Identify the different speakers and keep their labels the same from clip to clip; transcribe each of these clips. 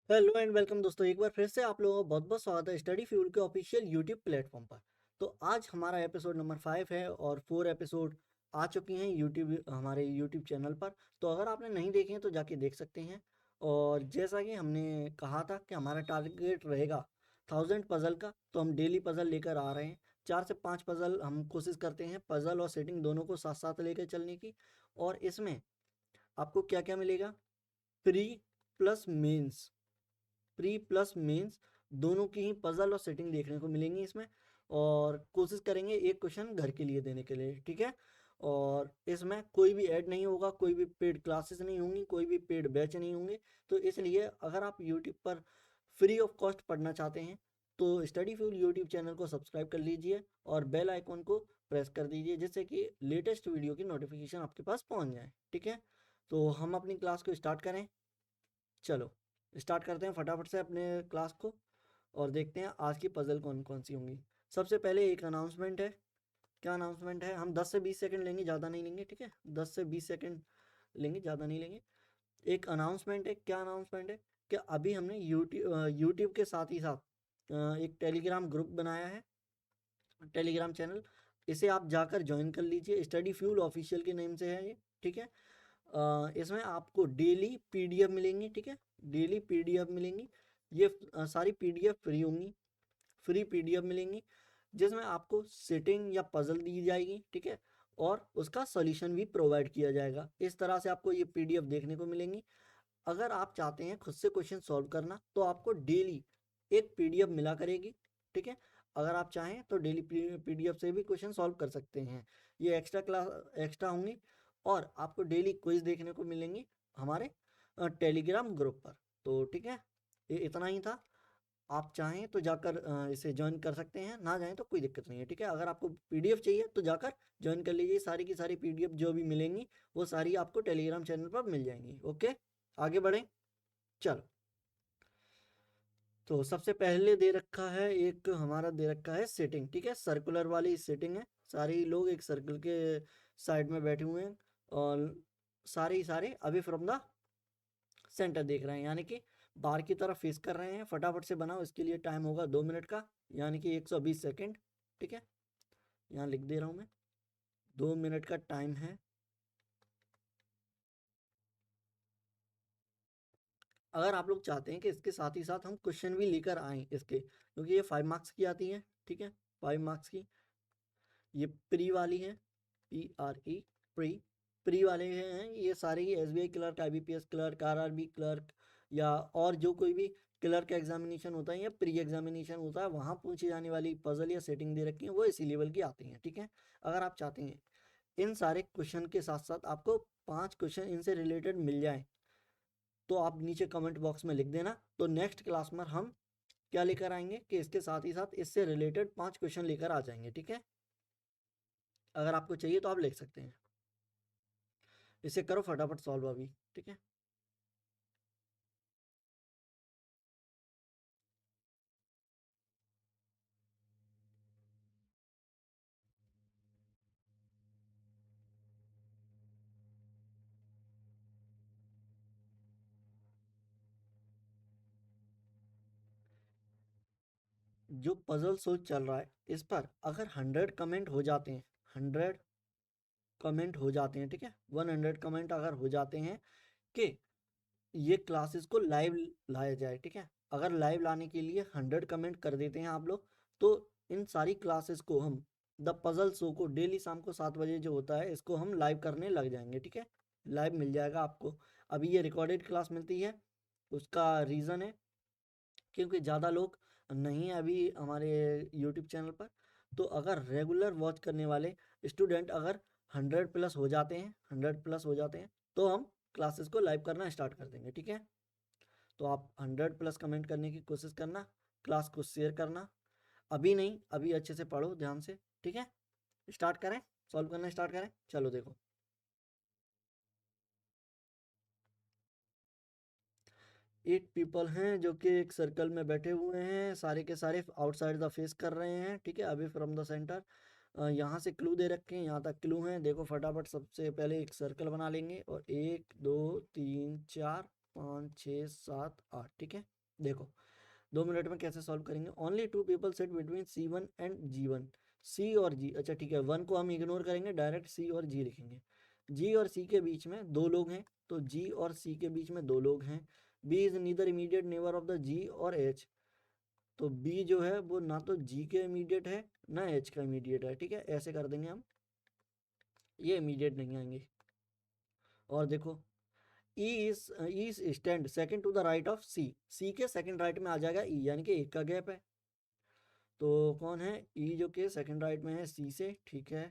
Speaker 1: Hello and welcome दोस्तों, एक बार फिर से आप लोगों का बहुत बहुत स्वागत है स्टडी फ्यूल के ऑफिशियल यूट्यूब प्लेटफॉर्म पर। तो आज हमारा एपिसोड नंबर 5 है और 4 एपिसोड आ चुकी हैं यूट्यूब हमारे यूट्यूब चैनल पर। तो अगर आपने नहीं देखे हैं तो जाके देख सकते हैं। और जैसा कि हमने कहा था कि हमारा टारगेट रहेगा 1000 पज़ल का, तो हम डेली पज़ल लेकर आ रहे हैं। 4 से 5 पज़ल हम कोशिश करते हैं पज़ल और सेटिंग दोनों को साथ साथ लेकर चलने की। और इसमें आपको क्या क्या मिलेगा? Pre plus mains, pre plus mains दोनों की ही पजल और सेटिंग देखने को मिलेंगी इसमें। और कोशिश करेंगे एक क्वेश्चन घर के लिए देने के लिए, ठीक है। और इसमें कोई भी ऐड नहीं होगा, कोई भी पेड क्लासेस नहीं होंगी, कोई भी पेड बैच नहीं होंगे। तो इसलिए अगर आप यूट्यूब पर फ्री ऑफ कॉस्ट पढ़ना चाहते हैं तो स्टडी फ्यूल यूट्यूब चैनल को सब्सक्राइब कर लीजिए और बेल आइकॉन को प्रेस कर दीजिए, जिससे कि लेटेस्ट वीडियो की नोटिफिकेशन आपके पास पहुंच जाए, ठीक है। तो हम अपनी क्लास को स्टार्ट करें। चलो स्टार्ट करते हैं फटाफट से अपने क्लास को और देखते हैं आज की पजल कौन कौन सी होंगी। सबसे पहले एक अनाउंसमेंट है। क्या अनाउंसमेंट है? हम 10 से 20 सेकंड लेंगे, ज़्यादा नहीं लेंगे, ठीक है। 10 से 20 सेकंड लेंगे, ज़्यादा नहीं लेंगे। एक अनाउंसमेंट है। क्या अनाउंसमेंट है? कि अभी हमने यूट्यूब के साथ ही साथ एक टेलीग्राम ग्रुप बनाया है, टेलीग्राम चैनल। इसे आप जाकर ज्वाइन कर लीजिए, स्टडी फ्यूल ऑफिशियल के नेम से है ये, ठीक है। इसमें आपको डेली पीडीएफ मिलेंगी, ठीक है। डेली पीडीएफ मिलेंगी। ये सारी पीडीएफ फ्री होंगी, फ्री पीडीएफ मिलेंगी, जिसमें आपको सेटिंग या पजल दी जाएगी, ठीक है। और उसका सॉल्यूशन भी प्रोवाइड किया जाएगा। इस तरह से आपको ये पीडीएफ देखने को मिलेंगी। अगर आप चाहते हैं खुद से क्वेश्चन सॉल्व करना तो आपको डेली एक पीडीएफ मिला करेगी, ठीक है। अगर आप चाहें तो डेली पीडीएफ से भी क्वेश्चन सॉल्व कर सकते हैं। ये एक्स्ट्रा क्लास एक्स्ट्रा होंगी। और आपको डेली क्विज देखने को मिलेंगी हमारे टेलीग्राम ग्रुप पर। तो ठीक है, ये इतना ही था। आप चाहें तो जाकर इसे ज्वाइन कर सकते हैं, ना जाएं तो कोई दिक्कत नहीं है, ठीक है। अगर आपको पीडीएफ चाहिए तो जाकर ज्वाइन कर लीजिए। सारी की सारी पीडीएफ जो भी मिलेंगी वो सारी आपको टेलीग्राम चैनल पर मिल जाएंगी। ओके, आगे बढ़ें। चलो, तो सबसे पहले दे रखा है, एक हमारा दे रखा है सेटिंग, ठीक है। सर्कुलर वाली सेटिंग है। सारे लोग एक सर्कल के साइड में बैठे हुए हैं और सारे ही सारे अवे फ्रॉम द सेंटर देख रहे हैं, यानी कि बाहर की तरफ फेस कर रहे हैं। फटाफट से बनाओ, इसके लिए टाइम होगा 2 मिनट का, यानी कि 120 सेकेंड, ठीक है। यहाँ लिख दे रहा हूँ मैं, 2 मिनट का टाइम है। अगर आप लोग चाहते हैं कि इसके साथ ही साथ हम क्वेश्चन भी लेकर आएँ इसके, क्योंकि ये 5 मार्क्स की आती है, ठीक है। 5 मार्क्स की ये प्री वाली है, PRE, प्री। प्री वाले हैं ये सारे ही, SBI clerk, IBPS clerk, RRB clerk, या और जो कोई भी क्लर्क एग्जामिनेशन होता है या प्री एग्जामिनेशन होता है वहाँ पूछी जाने वाली पजल या सेटिंग दे रखी है, वो इसी लेवल की आती हैं, ठीक है। अगर आप चाहते हैं इन सारे क्वेश्चन के साथ साथ आपको 5 क्वेश्चन इनसे रिलेटेड मिल जाए तो आप नीचे कमेंट बॉक्स में लिख देना। तो नेक्स्ट क्लास में हम क्या लेकर आएंगे कि इसके साथ ही साथ इससे रिलेटेड 5 क्वेश्चन लेकर आ जाएंगे, ठीक है। अगर आपको चाहिए तो आप लिख सकते हैं। इसे करो फटाफट सॉल्व अभी, ठीक है। जो पजल सोच चल रहा है इस पर अगर 100 कमेंट हो जाते हैं, 100 कमेंट हो जाते हैं, ठीक है, 100 कमेंट अगर हो जाते हैं कि ये क्लासेस को लाइव लाया जाए, ठीक है। अगर लाइव लाने के लिए 100 कमेंट कर देते हैं आप लोग, तो इन सारी क्लासेस को हम, द पजल शो को, डेली शाम को 7 बजे जो होता है इसको हम लाइव करने लग जाएंगे, ठीक है। लाइव मिल जाएगा आपको। अभी ये रिकॉर्डेड क्लास मिलती है, उसका रीज़न है क्योंकि ज़्यादा लोग नहीं है अभी हमारे यूट्यूब चैनल पर। तो अगर रेगुलर वॉच करने वाले स्टूडेंट अगर 100 प्लस हो जाते हैं, 100 प्लस हो जाते हैं, तो हम क्लासेस को लाइव करना स्टार्ट कर देंगे, ठीक है। तो आप 100 प्लस कमेंट करने की कोशिश करना, क्लास को शेयर करना। अभी नहीं, अभी अच्छे से पढ़ो ध्यान से, ठीक है। स्टार्ट करें, सॉल्व करना स्टार्ट करें। चलो देखो, 8 पीपल हैं जो कि एक सर्कल में बैठे हुए हैं, सारे के सारे आउटसाइड द फेस कर रहे हैं, ठीक है, अभी फ्रॉम द सेंटर। यहाँ से क्लू दे रखे हैं, यहाँ तक क्लू हैं। देखो फटाफट सबसे पहले एक सर्कल बना लेंगे और 1 2 3 4 5 6 7 8, ठीक है। देखो 2 मिनट में कैसे सॉल्व करेंगे। Only two people sit between C1 and G1। C और जी, अच्छा ठीक है, 1 को हम इग्नोर करेंगे, डायरेक्ट सी और जी लिखेंगे। जी और सी के बीच में 2 लोग हैं, तो जी और सी के बीच में 2 लोग हैं। B is neither immediate neighbour of the G और एच। तो बी जो है वो ना तो जी के इमीडिएट है ना एच का इमीडिएट है, ठीक है। ऐसे कर देंगे हम, ये इमीडिएट नहीं आएंगे। और देखो E is stand second to the right of C. C के सेकंड राइट में आ जाएगा ई, यानी कि एक का गैप है। तो कौन है ई, जो कि सेकंड राइट में है सी से, ठीक है।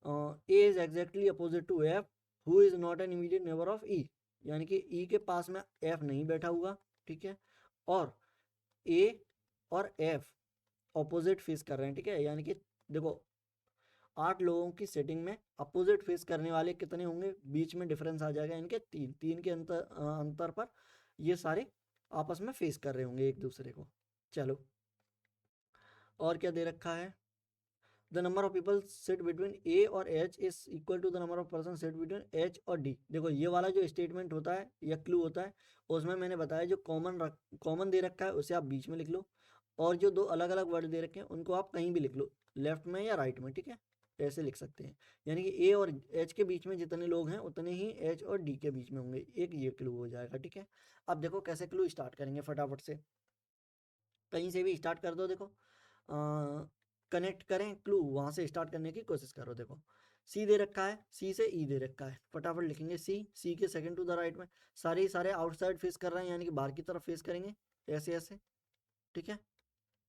Speaker 1: A is exactly opposite to F who is not an immediate neighbour of E, यानी कि ई के पास में एफ नहीं बैठा हुआ, ठीक है। और ए और एफ अपोजिट फेस कर रहे हैं, ठीक है। यानी कि देखो 8 लोगों की सेटिंग में अपोजिट फेस करने वाले कितने होंगे, बीच में डिफरेंस आ जाएगा इनके 3 3 के अंतर पर ये सारे आपस में फेस कर रहे होंगे एक दूसरे को। चलो और क्या दे रखा है, the number of people sit between A और H is equal to the number of person sit between H और डी। देखो ये वाला जो स्टेटमेंट होता है या क्लू होता है, उसमें मैंने बताया जो कॉमन दे रखा है उसे आप बीच में लिख लो, और जो 2 अलग अलग वर्ड दे रखे हैं उनको आप कहीं भी लिख लो, लेफ्ट में या राइट में, ठीक है। ऐसे लिख सकते हैं, यानी कि ए और एच के बीच में जितने लोग हैं उतने ही एच और डी के बीच में होंगे, एक ये क्लू हो जाएगा, ठीक है। अब देखो कैसे क्लू स्टार्ट करेंगे, फटाफट से कहीं से भी स्टार्ट कर दो। देखो कनेक्ट करें क्लू, वहां से स्टार्ट करने की कोशिश करो। देखो सी दे रखा है, सी से ई दे रखा है, फटाफट लिखेंगे सी। सी के सेकंड टू द राइट में सारे सारे आउटसाइड फेस कर रहे हैं, यानी कि बाहर की तरफ फेस करेंगे, ऐसे ऐसे, ठीक है।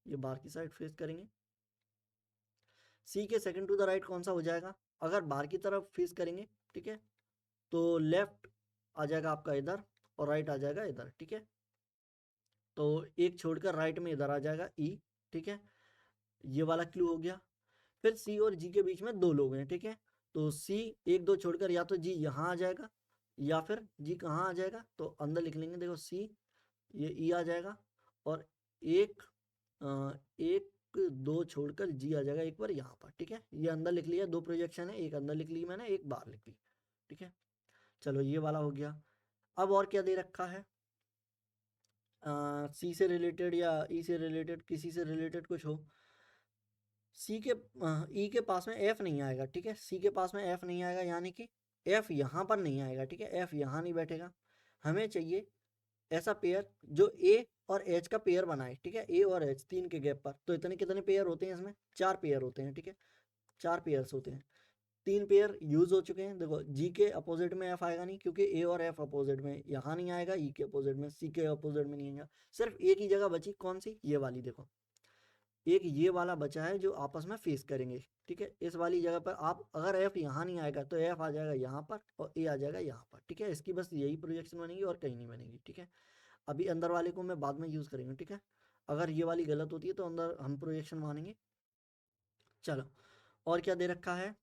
Speaker 1: ये बाहर की साइड फेस करेंगे। सी के सेकंड टू द राइट कौन सा हो जाएगा, अगर बाहर की तरफ फेस करेंगे, ठीक है, तो लेफ्ट आ जाएगा आपका इधर और राइट आ जाएगा इधर, ठीक है। तो एक छोड़कर राइट में इधर आ जाएगा ई, ठीक है। ये वाला क्लू हो गया। फिर सी और जी के बीच में 2 लोग हैं, ठीक है। तो सी 1 2 छोड़कर या तो जी यहाँ आ जाएगा या फिर जी कहाँ आ जाएगा, तो अंदर लिख लेंगे। देखो सी, ये ई आ जाएगा, और एक 1 2 छोड़कर जी आ जाएगा एक बार यहाँ पर, ठीक है। ये अंदर लिख लिया, 2 प्रोजेक्शन है, एक अंदर लिख ली मैंने, एक बाहर लिख ली, ठीक है। चलो ये वाला हो गया। अब और क्या दे रखा है, सी से रिलेटेड या ई से रिलेटेड, किसी से रिलेटेड कुछ हो। सी के ई के पास में एफ नहीं आएगा, ठीक है। सी के पास में एफ नहीं आएगा, यानी कि एफ यहाँ पर नहीं आएगा, ठीक है। एफ यहाँ नहीं बैठेगा। हमें चाहिए ऐसा पेयर जो ए और एच का पेयर बनाए, ठीक है। ए और एच 3 के गैप पर, तो इतने कितने पेयर होते हैं इसमें, 4 पेयर होते हैं, ठीक है। 4 पेयर्स होते हैं, 3 पेयर यूज हो चुके हैं। देखो जी के अपोजिट में एफ आएगा नहीं, क्योंकि ए और एफ अपोजिट में यहाँ नहीं आएगा, ई के अपोजिट में, सी के अपोजिट में नहीं आएगा। सिर्फ एक ही जगह बची, कौन सी, ये वाली। देखो एक ये वाला बचा है जो आपस में फेस करेंगे, ठीक है। इस वाली जगह पर आप अगर एफ यहाँ नहीं आएगा तो एफ आ जाएगा यहाँ पर और ए आ जाएगा यहाँ पर, ठीक है। इसकी बस यही प्रोजेक्शन बनेगी और कहीं नहीं बनेगी, ठीक है। अभी अंदर वाले को मैं बाद में यूज करेंगे, ठीक है। अगर ये वाली गलत होती है तो अंदर हम प्रोजेक्शन मानेंगे। चलो और क्या दे रखा है,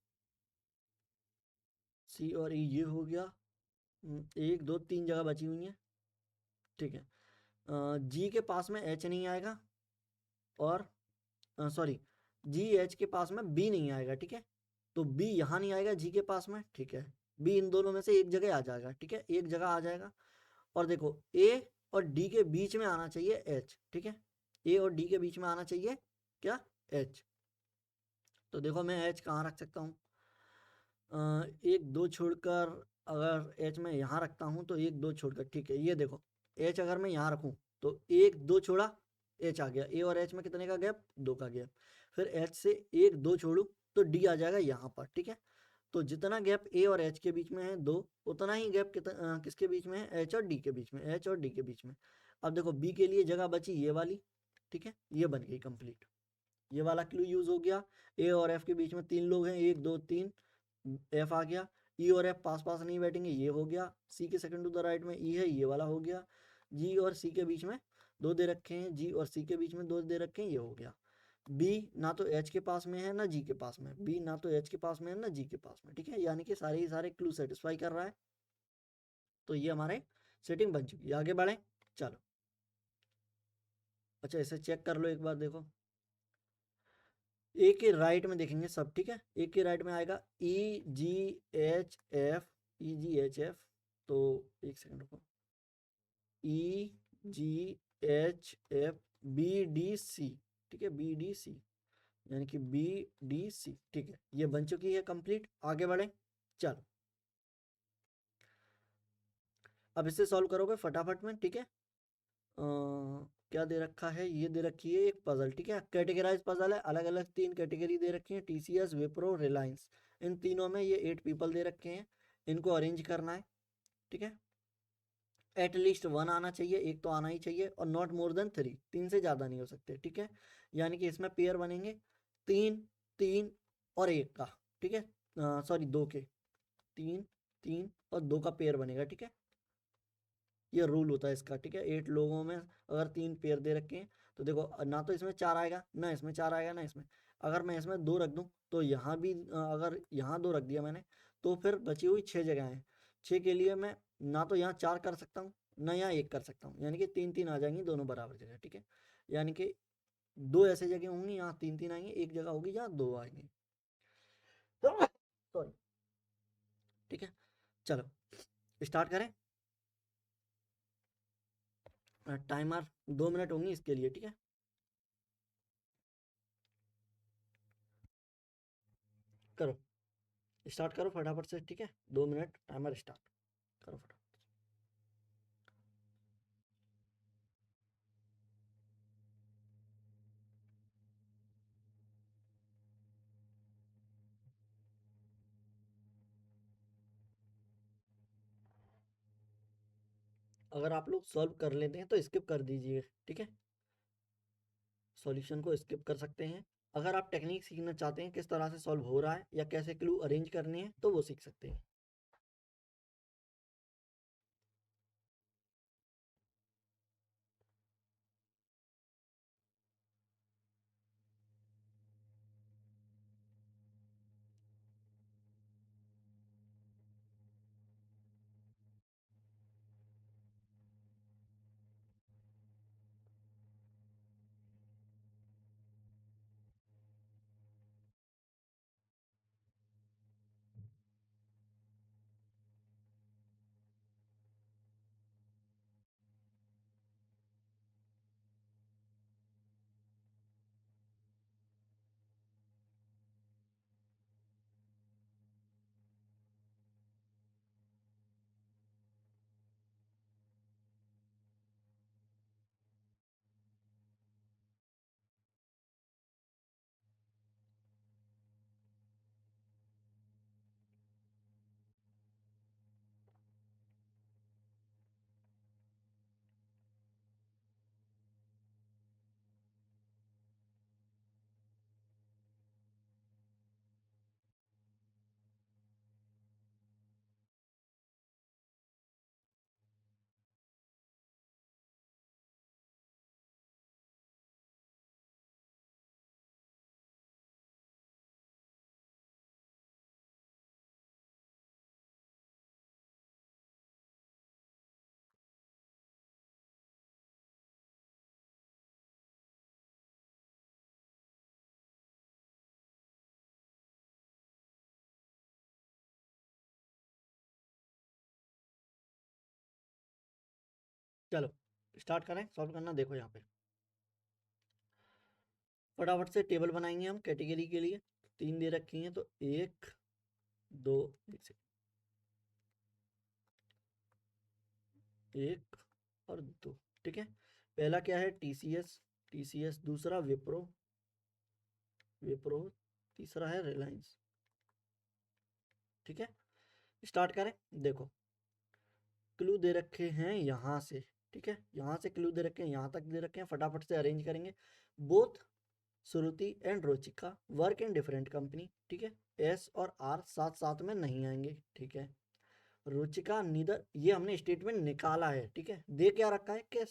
Speaker 1: सी और ई ये हो गया। 1 2 3 जगह बची हुई है, ठीक है। जी के पास में एच नहीं आएगा, और सॉरी जी एच के पास में बी नहीं आएगा, ठीक है। तो बी यहाँ नहीं आएगा जी के पास में, ठीक है। बी इन दोनों में से एक जगह आ जाएगा, ठीक है, एक जगह आ जाएगा। और देखो ए और डी के बीच में आना चाहिए एच, ठीक है। ए और डी के बीच में आना चाहिए क्या, एच। तो देखो मैं एच कहाँ रख सकता हूँ, 1 2 छोड़कर, अगर एच मैं यहाँ रखता हूँ तो 1 2 छोड़कर, ठीक है। ये देखो एच अगर मैं यहाँ रखूँ तो 1 2 छोड़ा, एच आ गया। ए और एच में कितने का गैप, 2 का गैप। फिर एच से 1 2 छोड़ू तो डी आ जाएगा यहाँ पर, ठीक है। तो जितना गैप ए और एच के बीच में है 2, उतना ही गैप किसके बीच में है, एच और डी के बीच में, एच और डी के बीच में। अब देखो बी के लिए जगह बची ये वाली, ठीक है। ये बन गई कंप्लीट, ये वाला क्लू यूज हो गया। ए और एफ के बीच में 3 लोग हैं, 1 2 3, एफ आ गया। ई और एफ पास पास नहीं बैठेंगे, ये हो गया। सी के सेकंड टू द राइट में ई है, ये वाला हो गया। जी और सी के बीच में 2 दे रखे हैं, जी और सी के बीच में 2 दे रखे हैं, ये हो गया। बी ना तो एच के पास में है ना जी के पास में, बी ना तो एच के पास में है ना जी के पास में, ठीक है। यानी कि सारे ही सारे क्लू सेटिस्फाई कर रहा है। तो ये हमारे सेटिंग बन चुकी है, आगे बढ़े। चलो अच्छा इसे चेक कर लो एक बार, देखो ए के राइट में देखेंगे सब, ठीक है। ए के राइट में आएगा ई जी एच एफ, ई जी एच एफ। तो एक सेकंड रुको, EGHF BDC, ठीक है, BDC, यानी कि BDC, ठीक है, ये बन चुकी है कंप्लीट। आगे बढ़े, चलो अब इससे सॉल्व करोगे फटाफट में, ठीक है। क्या दे रखा है, ये दे रखी है एक पजल, ठीक है, कैटेगराइज पजल है, अलग अलग 3 कैटेगरी दे रखी है, TCS, विप्रो, रिलायंस, इन तीनों में ये 8 पीपल दे रखे हैं, इनको अरेंज करना है, ठीक है। एटलीस्ट 1 आना चाहिए, एक तो आना ही चाहिए, और नॉट मोर देन 3, 3 से ज़्यादा नहीं हो सकते, ठीक है। यानी कि इसमें पेयर बनेंगे 3, 3 और 1 का, ठीक है, सॉरी 2 के, 3, 3 और 2 का पेयर बनेगा, ठीक है। ये रूल होता है इसका, ठीक है। 8 लोगों में अगर 3 पेयर दे रखे हैं तो देखो, ना तो इसमें 4 आएगा, ना इसमें 4 आएगा, ना इसमें। अगर मैं इसमें 2 रख दूं तो यहाँ भी अगर यहाँ 2 रख दिया मैंने, तो फिर बची हुई 6 जगह हैं। 6 के लिए मैं ना तो यहाँ 4 कर सकता हूँ, ना यहाँ 1 कर सकता हूँ, यानी कि 3 3 आ जाएंगी दोनों बराबर जगह, ठीक है। यानी कि 2 ऐसे जगह होंगी यहाँ 3 3 आएंगे, एक जगह होगी जहाँ 2 आएंगे, सॉरी, ठीक है। चलो स्टार्ट करें। टाइमर 2 मिनट होंगी इसके लिए, ठीक है। करो, स्टार्ट करो फटाफट से, ठीक है। 2 मिनट टाइमर स्टार्ट करो फटाफट। अगर आप लोग सॉल्व कर लेते हैं तो स्किप कर दीजिए, ठीक है, सॉल्यूशन को स्किप कर सकते हैं। अगर आप टेक्निक सीखना चाहते हैं किस तरह से सॉल्व हो रहा है या कैसे क्लू अरेंज करने हैं तो वो सीख सकते हैं। चलो स्टार्ट करें सॉल्व करना। देखो यहाँ पे फटाफट से टेबल बनाएंगे हम कैटेगरी के लिए। 3 दे रखी हैं तो 1 2, एक और 2, ठीक है। पहला क्या है, TCS, TCS, दूसरा विप्रो, विप्रो, तीसरा है रिलायंस, ठीक है। स्टार्ट करें। देखो क्लू दे रखे हैं यहाँ से, ठीक है, यहाँ से क्लू दे रखे हैं, यहाँ तक दे रखे हैं, फटाफट से अरेंज करेंगे। Both Shruti and Ruchika work in different company, ठीक है। S और R साथ साथ में नहीं आएंगे, ठीक है। रुचिका नीदर, ये हमने स्टेटमेंट निकाला है, ठीक है। दे क्या रखा है कि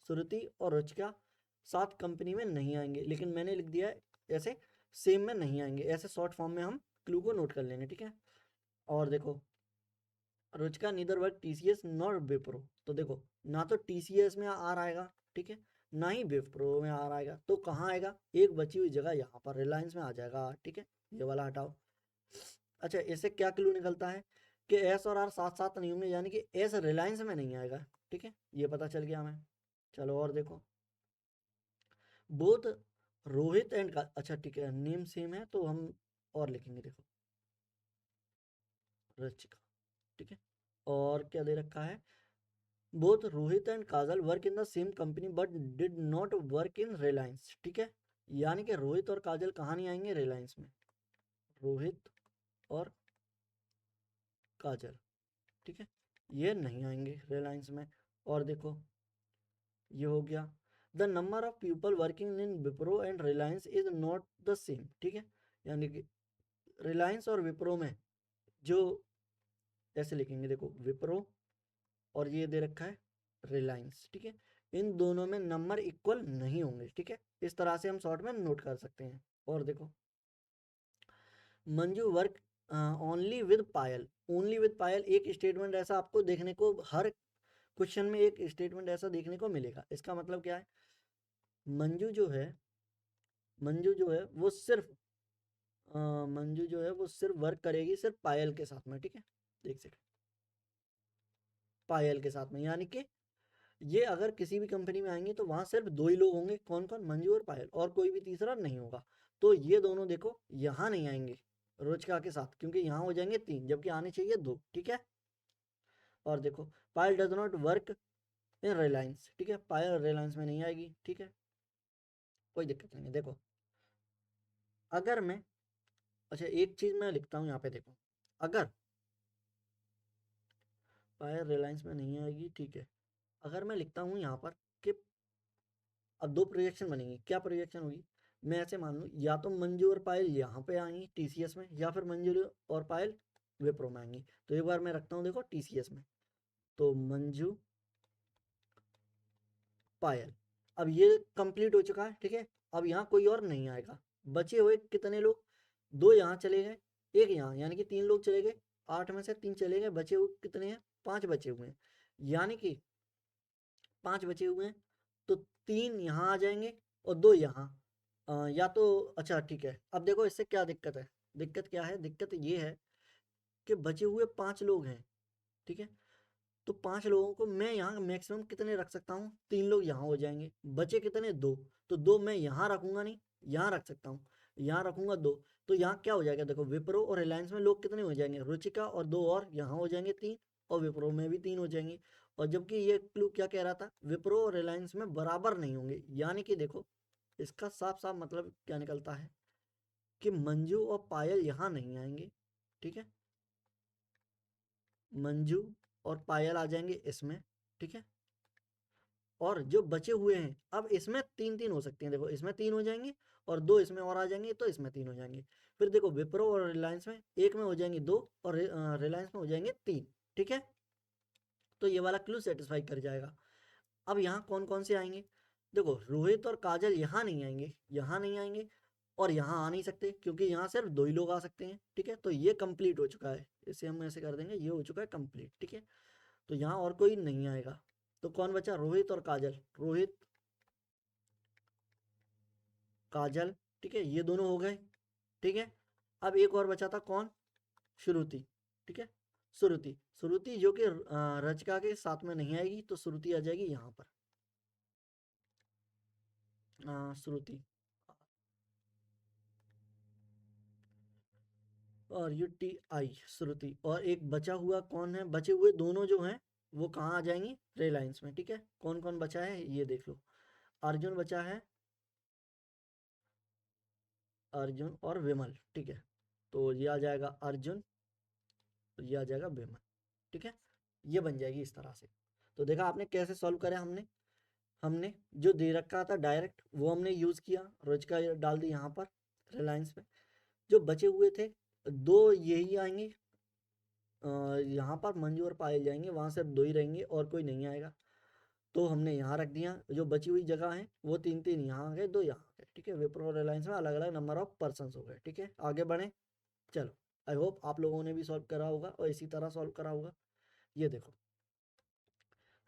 Speaker 1: श्रुति और रुचिका साथ कंपनी में नहीं आएंगे, लेकिन मैंने लिख दिया है ऐसे सेम में नहीं आएंगे, ऐसे शॉर्ट फॉर्म में हम क्लू को नोट कर लेंगे, ठीक है। और देखो Ruchika neither work TCS not Wipro, तो देखो ना तो TCS में आर आएगा, ठीक है, ना ही विप्रो में आर आएगा, तो कहाँ आएगा, एक बची हुई जगह यहाँ पर रिलायंस में आ जाएगा, ठीक है। ये वाला हटाओ। अच्छा इससे क्या क्लू निकलता है कि एस और आर साथ साथ नहीं होंगे, यानी कि एस रिलायंस में नहीं आएगा। ठीक है, ये पता चल गया हमें। चलो और देखो, बोथ रोहित एंड अच्छा ठीक है, नेम सेम है तो हम और लिखेंगे, देखो रचिका। ठीक है, और क्या दे रखा है, both Rohit and Kajal work in the same company but did not work in Reliance. ठीक है, यानी कि रोहित और काजल कहाँ नहीं आएंगे, रिलायंस में, रोहित और काजल। ठीक है, ये नहीं आएंगे रिलायंस में। और देखो ये हो गया, the number of people working in Wipro and Reliance is not the same. ठीक है, यानी कि रिलायंस और विप्रो में जो, ऐसे लिखेंगे देखो, विप्रो और ये दे रखा है रिलायंस। ठीक है, इन दोनों में नंबर इक्वल नहीं होंगे। ठीक है, इस तरह से हम शॉर्ट में नोट कर सकते हैं। और देखो, Manju work only with Payal, only with Payal, एक स्टेटमेंट ऐसा आपको देखने को हर क्वेश्चन में एक स्टेटमेंट ऐसा देखने को मिलेगा। इसका मतलब क्या है, मंजू जो है, मंजू जो है वो सिर्फ मंजू जो है वो सिर्फ वर्क करेगी सिर्फ पायल के साथ में। ठीक है, देख सकते, पायल के साथ में, यानी कि ये अगर किसी भी कंपनी में आएंगे तो वहां सिर्फ दो ही लोग होंगे, कौन कौन, मंजू और पायल, और कोई भी तीसरा नहीं होगा। तो ये दोनों देखो यहाँ नहीं आएंगे रोजका के साथ, क्योंकि यहाँ हो जाएंगे तीन जबकि आने चाहिए दो। ठीक है, और देखो, Payal does not work in Reliance. ठीक है, पायल रिलायंस में नहीं आएगी। ठीक है, कोई दिक्कत नहीं है। देखो अगर मैं, अच्छा एक चीज मैं लिखता हूँ यहाँ पे, देखो अगर पायल रिलायंस में नहीं आएगी, ठीक है, अगर मैं लिखता हूँ यहाँ पर कि अब दो प्रोजेक्शन बनेंगी, क्या प्रोजेक्शन होगी, मैं ऐसे मान लूँ या तो मंजू और पायल यहाँ पे आएंगी टीसीएस में, या फिर मंजू और पायल विप्रो में आएंगी। तो एक बार मैं रखता हूँ देखो टीसीएस में, तो मंजू पायल, अब ये कंप्लीट हो चुका है। ठीक है, अब यहाँ कोई और नहीं आएगा, बचे हुए कितने लोग, दो यहाँ चले गए, एक यहाँ, यानी कि तीन लोग चले गए, आठ में से तीन चले गए, बचे हुए कितने हैं, पांच बचे हुए हैं, यानी कि पांच बचे हुए हैं, तो तीन यहाँ आ जाएंगे और दो यहाँ। या तो अच्छा ठीक है, अब देखो इससे क्या दिक्कत है, दिक्कत क्या है, दिक्कत ये है कि बचे हुए पांच लोग हैं। ठीक है, तो पांच लोगों को मैं यहाँ मैक्सिमम कितने रख सकता हूँ, तीन लोग यहाँ हो जाएंगे, बचे कितने, दो, तो दो मैं यहाँ रखूंगा नहीं, यहाँ रख सकता हूँ, यहाँ रखूंगा दो, तो यहाँ क्या हो जाएगा, देखो विप्रो और रिलायंस में लोग कितने हो जाएंगे, रुचिका और दो और यहाँ हो जाएंगे तीन, और विप्रो में भी तीन हो जाएंगे। और जबकि ये क्लू क्या कह रहा था, विप्रो और रिलायंस में बराबर नहीं होंगे, यानी कि देखो इसका साफ साफ मतलब क्या निकलता है कि मंजू और पायल यहाँ नहीं आएंगे। ठीक है, मंजू और पायल आ जाएंगे इसमें। ठीक है, और जो बचे हुए हैं, अब इसमें तीन तीन हो सकते हैं, देखो इसमें तीन हो जाएंगे और दो इसमें और आ जाएंगे, तो इसमें तीन हो जाएंगे। फिर देखो विप्रो और रिलायंस में एक में हो जाएंगे दो, और रिलायंस में हो जाएंगे तीन। ठीक है, तो ये वाला क्लू सेटिस्फाई कर जाएगा। अब यहाँ कौन कौन से आएंगे, देखो रोहित और काजल यहाँ नहीं आएंगे, यहाँ नहीं आएंगे, और यहाँ आ नहीं सकते क्योंकि यहाँ सिर्फ दो ही लोग आ सकते हैं। ठीक है, तो ये कंप्लीट हो चुका है, इसे हम ऐसे कर देंगे, ये हो चुका है कंप्लीट। ठीक है, तो यहाँ और कोई नहीं आएगा, तो कौन बचा, रोहित और काजल, रोहित काजल। ठीक है, ये दोनों हो गए। ठीक है, अब एक और बचा था, कौन, श्रुति। ठीक है, श्रुति, श्रुति जो कि रचिका के साथ में नहीं आएगी, तो श्रुति आ जाएगी यहाँ पर, श्रुति, और यू टी आई, श्रुति। और एक बचा हुआ कौन है, बचे हुए दोनों जो हैं वो कहाँ आ जाएंगी, रिलायंस में। ठीक है, कौन कौन बचा है ये देख लो, अर्जुन बचा है, अर्जुन और विमल। ठीक है, तो ये आ जाएगा अर्जुन, तो ये आ जाएगा विमल। ठीक है, ये बन जाएगी इस तरह से। तो देखा आपने कैसे सॉल्व करा, हमने हमने जो दे रखा था डायरेक्ट वो हमने यूज़ किया, रोज का डाल दी यहाँ पर रिलायंस में, जो बचे हुए थे दो यही आएंगे, यहाँ पर मंजू और पायल जाएंगे, वहाँ सिर्फ दो ही रहेंगे और कोई नहीं आएगा, तो हमने यहाँ रख दिया, जो बची हुई जगह है वो तीन तीन यहाँ आ गए, दो यहाँ आ गए। ठीक है, विप्रो और रिलायंस में अलग अलग नंबर ऑफ पर्सन हो गए। ठीक है, आगे बढ़े, चलो, आई होप आप लोगों ने भी सॉल्व करा होगा और इसी तरह सॉल्व करा होगा। ये देखो,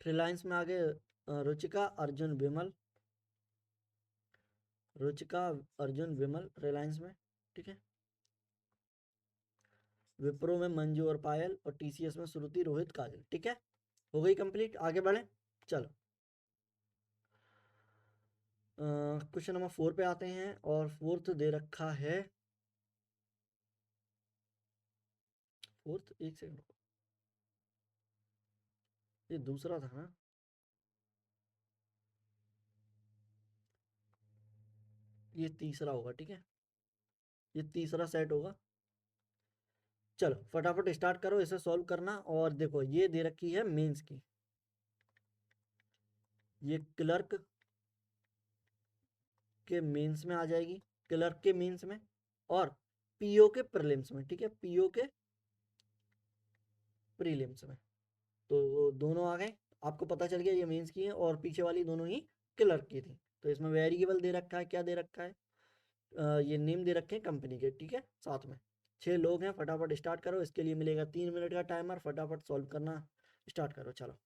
Speaker 1: रिलायंस में आगे रुचिका अर्जुन विमल, रुचिका अर्जुन विमल रिलायंस में। ठीक है, विप्रो में मंजू और पायल, और टीसीएस में श्रुति, रोहित, काजल। ठीक है, हो गई कंप्लीट, आगे बढ़े। चलो क्वेश्चन नंबर 4 पे आते हैं, और फोर्थ दे रखा है, फोर्थ, एक सेकंड, ये दूसरा था ना, ये तीसरा होगा। ठीक है, ये तीसरा सेट होगा। चलो फटाफट स्टार्ट करो इसे सॉल्व करना। और देखो ये दे रखी है मेंस की, ये क्लर्क के मेंस में आ जाएगी, क्लर्क के मेंस में, और पीओ के प्रीलिम्स में। ठीक है, पीओ के प्रीलिम्स में, तो दोनों आ गए। आपको पता चल गया ये मेंस की है, और पीछे वाली दोनों ही क्लर्क की थी। तो इसमें वेरिएबल दे रखा है, क्या दे रखा है, ये नेम दे रखे हैं कंपनी के। ठीक है, साथ में 6 लोग हैं। फटाफट स्टार्ट करो, इसके लिए मिलेगा 3 मिनट का टाइमर, फटाफट सॉल्व करना स्टार्ट करो। चलो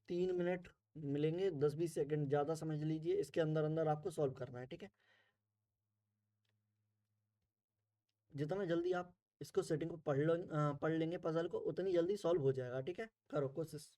Speaker 1: 3 मिनट मिलेंगे, 10-20 सेकंड ज़्यादा समझ लीजिए, इसके अंदर अंदर आपको सॉल्व करना है। ठीक है, जितना जल्दी आप इसको सेटिंग को पढ़ लेंगे पजल को, उतनी जल्दी सॉल्व हो जाएगा। ठीक है, करो कोशिश।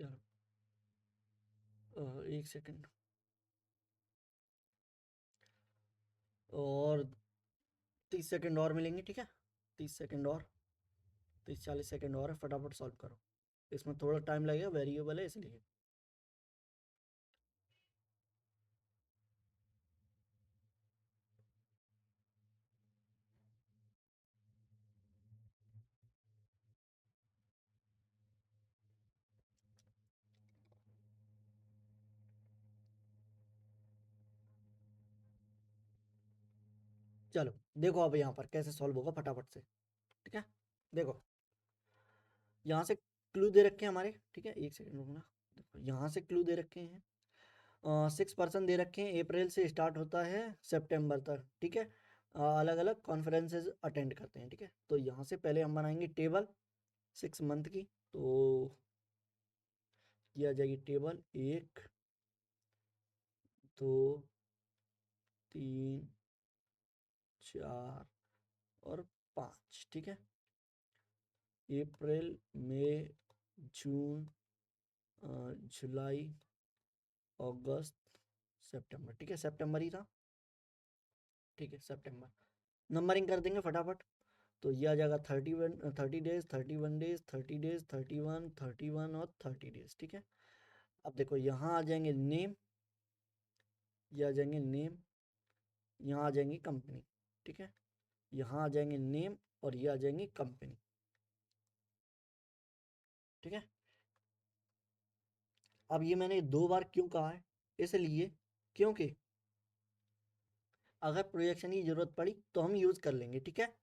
Speaker 1: चलो 1 सेकंड, और 30 सेकंड और मिलेंगे। ठीक है, 30 सेकंड और, 30-40 सेकंड और है, फटाफट सॉल्व करो। इसमें थोड़ा टाइम लगेगा, वेरिएबल है इसलिए। चलो देखो अब यहाँ पर कैसे सॉल्व होगा फटाफट से। ठीक है, देखो यहाँ से क्लू दे रखे हैं हमारे। ठीक है, 1 सेकंड रुकना। देखो यहाँ से क्लू दे रखे हैं, 6% दे रखे हैं, अप्रैल से स्टार्ट होता है सितंबर तक। ठीक है, अलग अलग कॉन्फ्रेंसेज अटेंड करते हैं। ठीक है, तो यहाँ से पहले हम बनाएंगे टेबल 6 मंथ की। तो किया जाएगी टेबल 1, 2, 3, 4 और 5। ठीक है, अप्रैल, मई, जून, जुलाई, अगस्त, सितंबर। ठीक है, सितंबर ही था। ठीक है, सितंबर। नंबरिंग कर देंगे फटाफट। तो ये आ जाएगा 31, 30 डेज, 31 डेज, 30 डेज, 31, 31 और 30 डेज। ठीक है, अब देखो यहाँ आ जाएंगे नेम, ये आ जाएंगे नेम, यहाँ आ जाएंगी कंपनी। ठीक है, यहाँ आ जाएंगे नेम और ये आ जाएंगी कंपनी। ठीक है, अब ये मैंने 2 बार क्यों कहा है, इसलिए क्योंकि अगर प्रोजेक्शन की जरूरत पड़ी तो हम यूज कर लेंगे। ठीक है,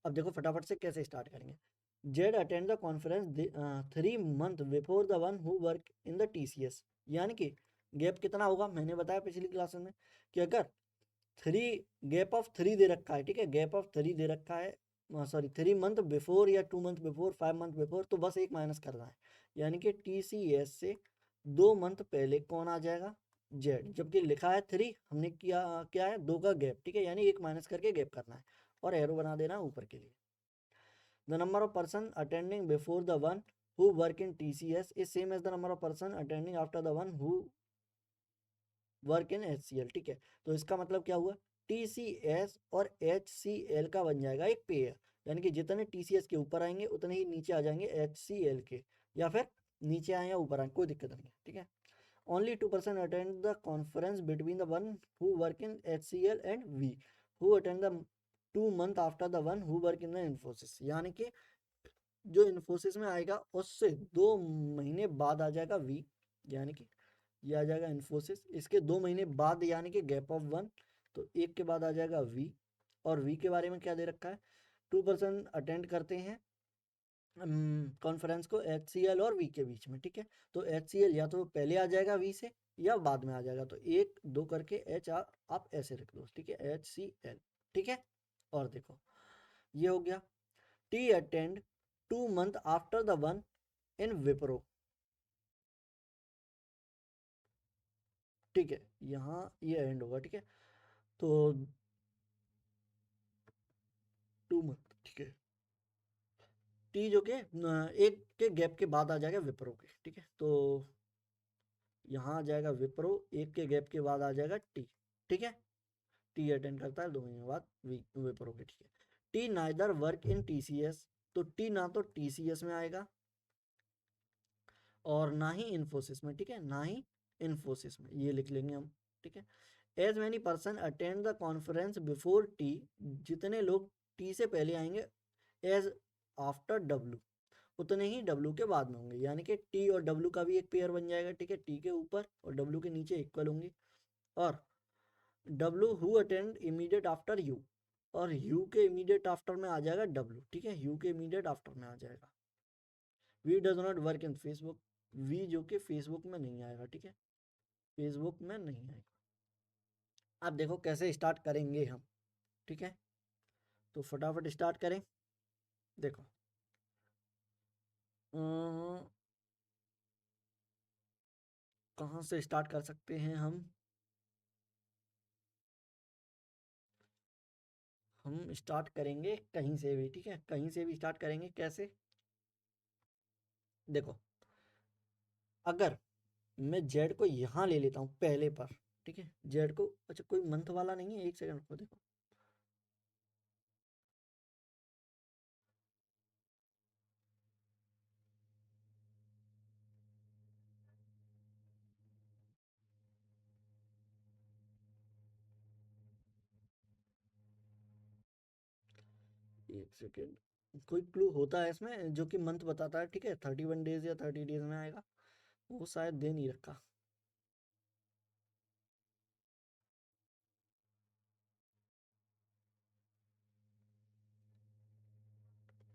Speaker 1: अब देखो फटाफट से कैसे स्टार्ट करेंगे। Z attend the conference 3 month before the one who work in the TCS. यानी कि गैप कितना होगा, मैंने बताया पिछली क्लास में कि अगर थ्री गैप ऑफ 3 दे रखा है, ठीक है, गैप ऑफ 3 दे रखा है, सॉरी 3 month बिफोर या 2 month बिफोर, 5 month बिफोर, तो बस एक माइनस करना है। यानी कि टीसीएस से 2 month पहले कौन आ जाएगा, जेड। जबकि लिखा है 3, हमने किया क्या है, 2 का गैप। ठीक है, यानी एक माइनस करके गैप करना है और एरो बना देना है ऊपर के लिए। The number of person attending before the one who work in TCS is same as the number of person attending after the one who work in HCL। ठीक है, तो इसका मतलब क्या हुआ, TCS और HCL का बन जाएगा एक पेयर। यानी कि जितने TCS के ऊपर आएंगे उतने ही नीचे आ जाएंगे HCL के, या फिर नीचे आए या ऊपर आए, कोई दिक्कत नहीं है। ठीक है, only 2% attend the conference between the one who work in HCL and V who attend the 2 month after the one who work in the Infosys। यानी कि जो इन्फोसिस में आएगा उससे 2 महीने बाद आ जाएगा वी, यानी कि ये आ जाएगा इन्फोसिस, इसके 2 महीने बाद यानी कि गैप ऑफ 1, तो एक के बाद आ जाएगा वी। और वी के बारे में क्या दे रखा है, 2% अटेंड करते हैं कॉन्फ्रेंस को HCL और वी के बीच में। ठीक है, तो HCL या तो पहले आ जाएगा वी से या बाद में आ जाएगा, तो 1 2 करके आप ऐसे रख दो। ठीक है, HCL। ठीक है, और देखो ये हो गया। T attend 2 month after the one in Wipro. ठीक है, यहाँ ये एंड होगा। ठीक है, तो 2 month। ठीक है, टी जो के एक के गैप के बाद आ जाएगा विप्रो के। ठीक है, तो यहाँ आ जाएगा विप्रो, एक के गैप के बाद आ जाएगा टी। ठीक है, टी अटेंड करता है 2 महीने बाद विप्रो के। ठीक है, T neither work in TCS, तो टी ना तो टीसीएस में आएगा और ना ही इन्फोसिस में। ठीक है, ना ही इन्फोसिस में, ये लिख लेंगे हम। ठीक है, as many person attend the conference before T, जितने लोग टी से पहले आएंगे, एज आफ्टर डब्ल्यू, उतने ही डब्ल्यू के बाद में होंगे। यानी कि टी और डब्ल्यू का भी एक पेयर बन जाएगा। ठीक है, टी के ऊपर और डब्ल्यू के नीचे इक्वल होंगे। और W who attend immediate after you, और यू के इमीडिएट आफ्टर में आ जाएगा डब्ल्यू। ठीक है, यू के इमीडिएट आफ्टर में आ जाएगा। We does not work in Facebook, we जो कि फेसबुक में नहीं आएगा। ठीक है, फेसबुक में नहीं आएगा। अब देखो कैसे स्टार्ट करेंगे हम। ठीक है, तो फटाफट स्टार्ट करें। देखो कहाँ से स्टार्ट कर सकते हैं हम स्टार्ट करेंगे कहीं से भी। ठीक है, कहीं से भी स्टार्ट करेंगे। कैसे, देखो अगर मैं जेड को यहाँ ले लेता हूँ पहले पर। ठीक है, जेड को, अच्छा कोई मंथ वाला नहीं है, एक सेकंड को देखो। एक सेकेंड, कोई क्लू होता है इसमें जो कि मंथ बताता है। ठीक है, 31 डेज या 30 डेज में आएगा, वो शायद दे नहीं रखा।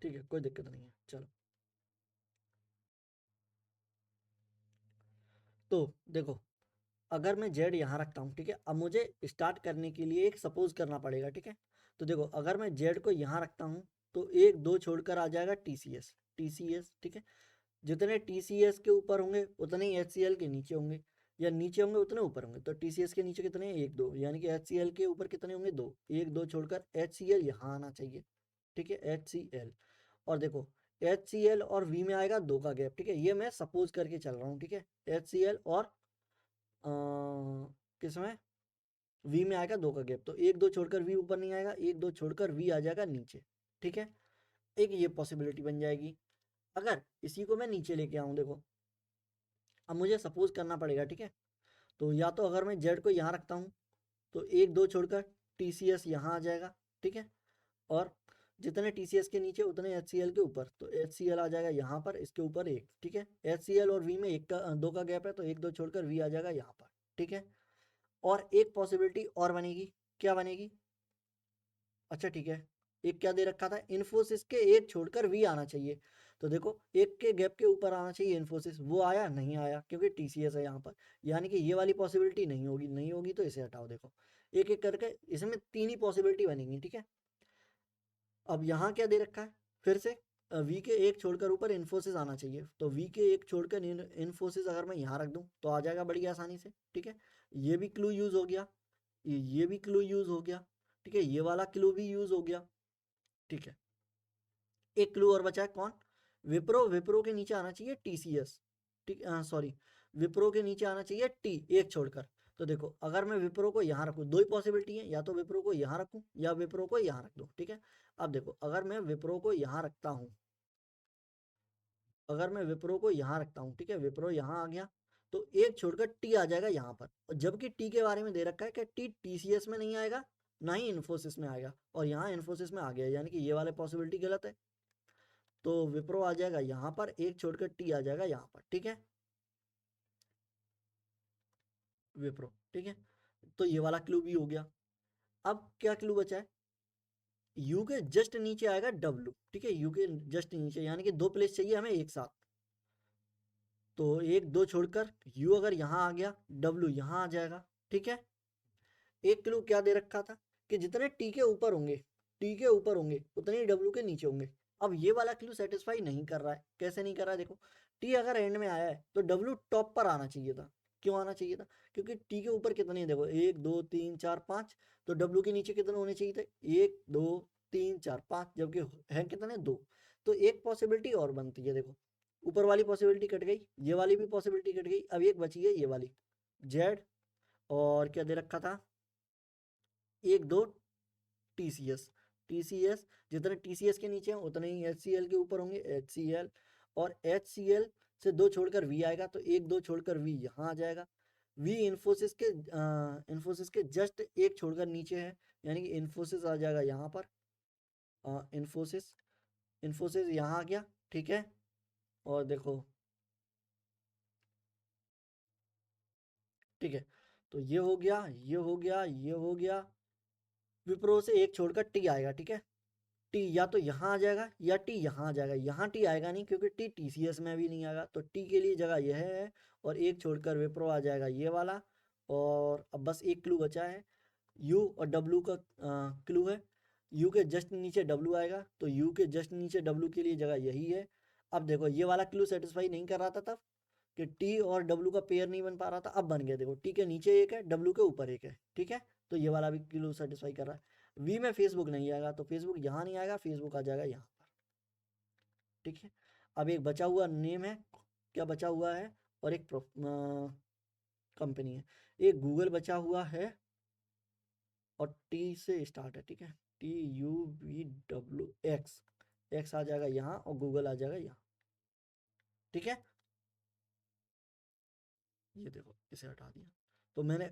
Speaker 1: ठीक है, कोई दिक्कत नहीं है, चलो। तो देखो अगर मैं जेड यहाँ रखता हूँ, ठीक है, अब मुझे स्टार्ट करने के लिए एक सपोज करना पड़ेगा। ठीक है, तो देखो अगर मैं जेड को यहाँ रखता हूँ तो 1 2 छोड़कर आ जाएगा टीसीएस। टीसीएस, ठीक है, जितने टीसीएस के ऊपर होंगे उतने ही एचसीएल के नीचे होंगे, या नीचे होंगे उतने ऊपर होंगे। तो टीसीएस के नीचे कितने हैं, 1 2, यानी कि एचसीएल के ऊपर कितने होंगे, 2। 1 2 छोड़कर एचसीएल यहाँ आना चाहिए। ठीक है, एचसीएल। और देखो HCl और V में आएगा 2 का गैप, ठीक है, ये मैं सपोज करके चल रहा हूँ, ठीक है। HCl और किसमें V में आएगा 2 का गैप, तो 1 2 छोड़कर V ऊपर नहीं आएगा, 1 2 छोड़कर V आ जाएगा नीचे, ठीक है। एक ये पॉसिबिलिटी बन जाएगी। अगर इसी को मैं नीचे लेके आऊँ, देखो अब मुझे सपोज करना पड़ेगा, ठीक है। तो या तो अगर मैं Z को यहाँ रखता हूँ तो 1 2 छोड़कर TCS यहाँ आ जाएगा, ठीक है। और जितने TCS के नीचे उतने HCl के ऊपर, तो HCl आ जाएगा यहाँ पर, इसके ऊपर 1, ठीक है। HCl और V में 2 का गैप है, तो 1 2 छोड़कर V आ जाएगा यहाँ पर, ठीक है। और एक पॉसिबिलिटी और बनेगी, क्या बनेगी, अच्छा ठीक है, एक क्या दे रखा था, इन्फोसिस के एक छोड़कर V आना चाहिए। तो देखो एक के गैप के ऊपर आना चाहिए इन्फोसिस, वो आया नहीं आया क्योंकि TCS है यहाँ पर, यानी कि ये वाली पॉसिबिलिटी नहीं होगी, नहीं होगी तो इसे हटाओ। देखो एक एक करके इसमें 3 ही पॉसिबिलिटी बनेंगी, ठीक है। अब यहाँ क्या दे रखा है, फिर से V के एक छोड़कर ऊपर इन्फोसिस आना चाहिए, तो V के एक छोड़कर इन्फोसिस अगर मैं यहाँ रख दूँ तो आ जाएगा बड़ी आसानी से, ठीक है। ये भी क्लू यूज हो गया, ये भी क्लू यूज हो गया, ठीक है, ये वाला क्लू भी यूज हो गया, ठीक है। एक क्लू और बचा है, कौन, विप्रो, विप्रो के नीचे आना चाहिए TCS, ठीक, सॉरी, विप्रो के नीचे आना चाहिए T एक छोड़कर। तो देखो अगर मैं विप्रो को यहाँ रखूँ, दो ही पॉसिबिलिटी है, या तो विप्रो को यहाँ रखूँ या विप्रो को यहाँ रख दूँ, ठीक है। अब देखो अगर मैं विप्रो को यहाँ रखता हूँ, अगर मैं विप्रो को यहाँ रखता हूँ, ठीक है, विप्रो यहाँ आ गया, तो एक छोड़कर T आ जाएगा यहाँ पर, और जबकि T के बारे में दे रखा है कि T TCS में नहीं आएगा, ना ही इन्फोसिस में आएगा, और यहाँ इन्फोसिस में आ गया, यानी कि ये वाले पॉसिबिलिटी गलत है। तो विप्रो आ जाएगा यहाँ पर, एक छोड़कर T आ जाएगा यहाँ पर, ठीक है, विप्रो, ठीक है। तो ये वाला क्लू भी हो गया। अब क्या क्लू बचा है, यू के जस्ट नीचे आएगा W, ठीक है, यू के जस्ट नीचे, यानी कि 2 प्लेस चाहिए हमें एक साथ, तो 1 2 छोड़कर U अगर यहाँ आ गया, W यहाँ आ जाएगा, ठीक है। एक क्लू क्या दे रखा था कि जितने T के ऊपर होंगे, T के ऊपर होंगे उतने ही W के नीचे होंगे। अब ये वाला क्लू सेटिस्फाई नहीं कर रहा है, कैसे नहीं कर रहा है, देखो T अगर एंड में आया है तो W टॉप पर आना चाहिए था, क्यों आना चाहिए था, क्योंकि T के ऊपर कितने हैं, देखो 1 2 3 4 5, तो W के नीचे कितने होने चाहिए थे, 1 2 3 4 5, जबकि हैं कितने, 2। तो एक पॉसिबिलिटी और बनती है, देखो ऊपर वाली पॉसिबिलिटी कट गई, ये वाली भी पॉसिबिलिटी कट गई, अब एक बची है ये वाली, Z, और क्या दे रखा था, 1 2 TCS, TCS, जितने TCS के नीचे हैं उतने ही HCl के ऊपर होंगे, HCl, और HCl से 2 छोड़कर V आएगा, तो 1 2 छोड़कर V यहाँ आ जाएगा। V इन्फोसिस के जस्ट एक छोड़कर नीचे है, यानी कि इन्फोसिस आ जाएगा यहाँ पर, इन्फोसिस, इन्फोसिस यहाँ आ गया, ठीक है। और देखो ठीक है, तो ये हो गया, ये हो गया, ये हो गया, विप्रो से एक छोड़कर T आएगा, ठीक है। T या तो यहाँ आ जाएगा या T यहाँ आ जाएगा, यहाँ T आएगा नहीं क्योंकि T TCS में भी नहीं आएगा, तो T के लिए जगह यह है, और एक छोड़कर विप्रो आ जाएगा ये वाला। और अब बस एक क्लू बचा है, U और W का क्लू है, U के जस्ट नीचे W आएगा, तो U के जस्ट नीचे W के लिए जगह यही है। अब देखो ये वाला क्लू सेटिस्फाई नहीं कर रहा था तब कि T और W का पेयर नहीं बन पा रहा था, अब बन गया, देखो T के नीचे एक है, W के ऊपर एक है, ठीक है। तो ये वाला भी क्लू सेटिस्फाई कर रहा है। V में फेसबुक नहीं आएगा, तो फेसबुक यहाँ नहीं आएगा, फेसबुक आ जाएगा यहाँ पर, ठीक है। अब एक बचा हुआ नेम है, क्या बचा हुआ है, और एक कंपनी है, एक गूगल बचा हुआ है, और T से स्टार्ट है, ठीक है, TUBWX, एक्स आ जाएगा यहाँ और गूगल आ जाएगा यहाँ, ठीक है। ये देखो इसे हटा दिया, तो मैंने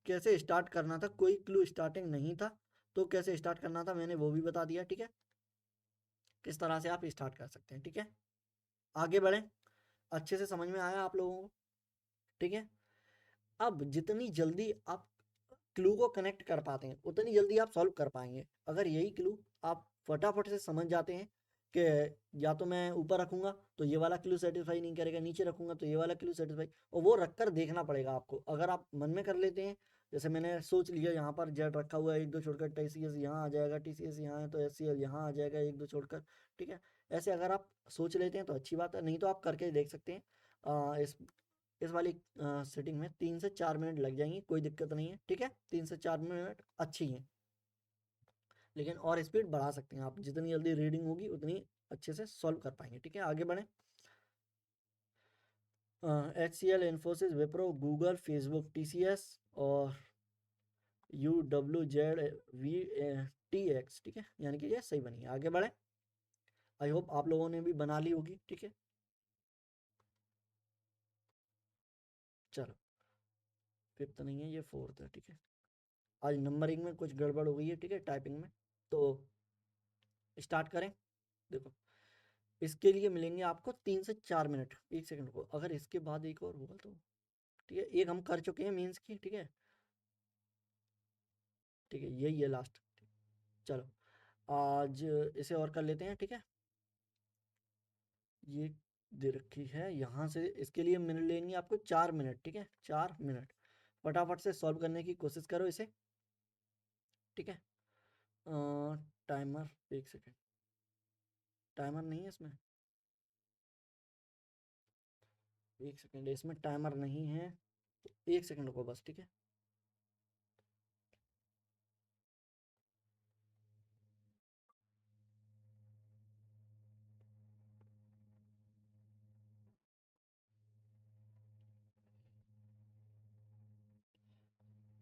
Speaker 1: कैसे स्टार्ट करना था, कोई क्लू स्टार्टिंग नहीं था, तो कैसे स्टार्ट करना था मैंने वो भी बता दिया, ठीक है, किस तरह से आप स्टार्ट कर सकते हैं, ठीक है। आगे बढ़ें, अच्छे से समझ में आया आप लोगों को, ठीक है। अब जितनी जल्दी आप क्लू को कनेक्ट कर पाते हैं उतनी जल्दी आप सॉल्व कर पाएंगे। अगर यही क्लू आप फटाफट से समझ जाते हैं कि या तो मैं ऊपर रखूंगा तो ये वाला क्लू सेटिस्फाई नहीं करेगा, नीचे रखूंगा तो ये वाला क्लू सेटिस्फाई, और वो रख कर देखना पड़ेगा आपको। अगर आप मन में कर लेते हैं, जैसे मैंने सोच लिया यहाँ पर जेड रखा हुआ है, 1 2 छोड़कर TCS यहाँ आ जाएगा, TCS यहाँ है तो HCl यहाँ आ जाएगा 1 2 छोड़कर, ठीक है। ऐसे अगर आप सोच लेते हैं तो अच्छी बात है, नहीं तो आप करके देख सकते हैं। इस वाली सेटिंग में 3 से 4 मिनट लग जाएंगे, कोई दिक्कत नहीं है, ठीक है, 3 से 4 मिनट अच्छी है, लेकिन और स्पीड बढ़ा सकते हैं आप, जितनी जल्दी रीडिंग होगी उतनी अच्छे से सॉल्व कर पाएंगे। ठीक है, आगे बढ़ें। HCL, Infosys, Wipro, Google, Facebook, TCS और UWZVTX। ठीक है, यानी कि ये सही बनी है। आगे बढ़ें। आई होप आप लोगों ने भी बना ली होगी। ठीक है, चलो, फिफ्थ नहीं है, ये फोर्थ है। ठीक है, आज नंबरिंग में कुछ गड़बड़ हो गई है। ठीक है, टाइपिंग में। तो स्टार्ट करें। देखो, इसके लिए मिलेंगे आपको 3 से 4 मिनट। एक सेकंड को, अगर इसके बाद एक और होगा तो ठीक है। एक हम कर चुके हैं मीन्स की। ठीक है, ठीक है, यही है लास्ट। चलो, आज इसे और कर लेते हैं। ठीक है, ये दे रखी है यहाँ से। इसके लिए मिल लेंगे आपको 4 मिनट। ठीक है, 4 मिनट। फटाफट से सॉल्व करने की कोशिश करो इसे। ठीक है, टाइमर, एक सेकेंड, टाइमर नहीं है इसमें। एक सेकेंड, इसमें टाइमर नहीं है, तो एक सेकेंड को बस। ठीक है,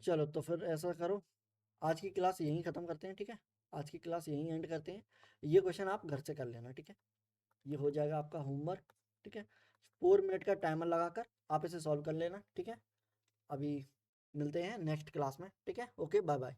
Speaker 1: चलो तो फिर ऐसा करो, आज की क्लास यहीं ख़त्म करते हैं। ठीक है, आज की क्लास यहीं एंड करते हैं। ये क्वेश्चन आप घर से कर लेना। ठीक है, ये हो जाएगा आपका होमवर्क। ठीक है, 4 मिनट का टाइमर लगाकर आप इसे सॉल्व कर लेना। ठीक है, अभी मिलते हैं नेक्स्ट क्लास में। ठीक है, ओके, बाय बाय।